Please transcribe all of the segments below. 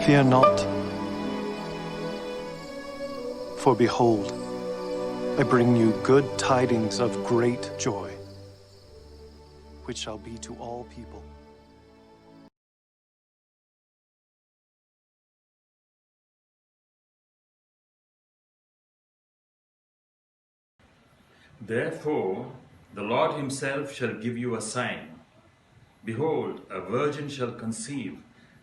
Fear not, for behold, I bring you good tidings of great joy, which shall be to all people. Therefore, the Lord himself shall give you a sign. Behold, a virgin shall conceive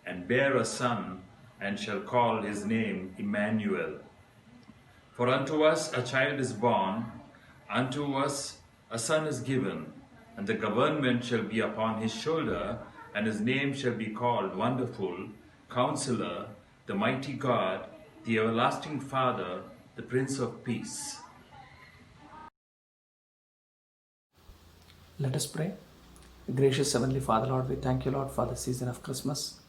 and bear a son, and shall call his name Emmanuel. For unto us a child is born, unto us a son is given, and the government shall be upon his shoulder, and his name shall be called Wonderful, Counselor, the Mighty God, the Everlasting Father, the Prince of Peace. Let us pray. Gracious Heavenly Father, Lord, we thank you, Lord, for the season of Christmas.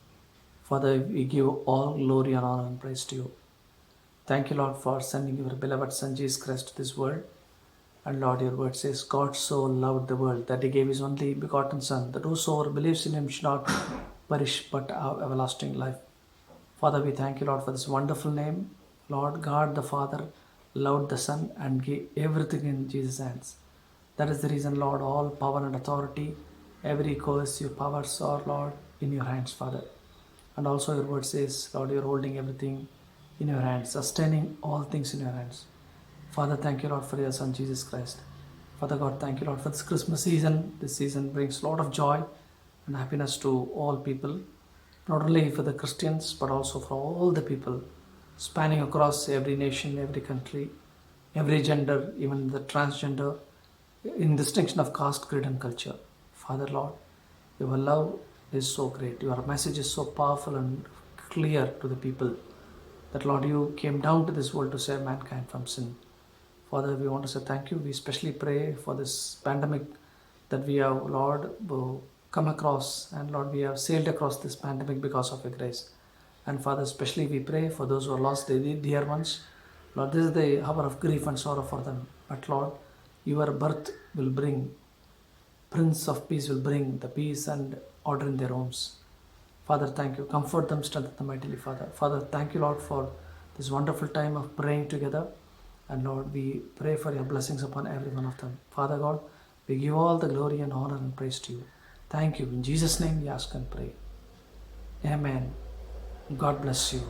Father, we give all glory and honor and praise to you. Thank you, Lord, for sending your beloved Son, Jesus Christ, to this world. And Lord, your word says, God so loved the world that he gave his only begotten Son, that whosoever believes in him should not perish but have everlasting life. Father, we thank you, Lord, for this wonderful name. Lord, God the Father loved the Son and gave everything in Jesus' hands. That is the reason, Lord, all power and authority, every coercive powers are, Lord, in your hands, Father. And also your word says, Lord, you are holding everything in your hands, sustaining all things in your hands. Father, thank you, Lord, for your Son, Jesus Christ. Father God, thank you, Lord, for this Christmas season. This season brings a lot of joy and happiness to all people, not only for the Christians, but also for all the people, spanning across every nation, every country, every gender, even the transgender, in distinction of caste, creed, and culture. Father, Lord, your love is so great. Your message is so powerful and clear to the people that, Lord, you came down to this world to save mankind from sin. Father, we want to say thank you. We especially pray for this pandemic that we have, Lord, come across. And Lord, we have sailed across this pandemic because of your grace. And Father, especially we pray for those who have lost their dear ones. Lord, this is the hour of grief and sorrow for them. But Lord, your birth will bring, Prince of Peace will bring the peace and order in their homes. Father, thank you. Comfort them, strengthen them mightily, Father. Father, thank you, Lord, for this wonderful time of praying together. And Lord, we pray for your blessings upon every one of them. Father God, we give all the glory and honor and praise to you. Thank you. In Jesus' name we ask and pray. Amen. God bless you.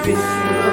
wish you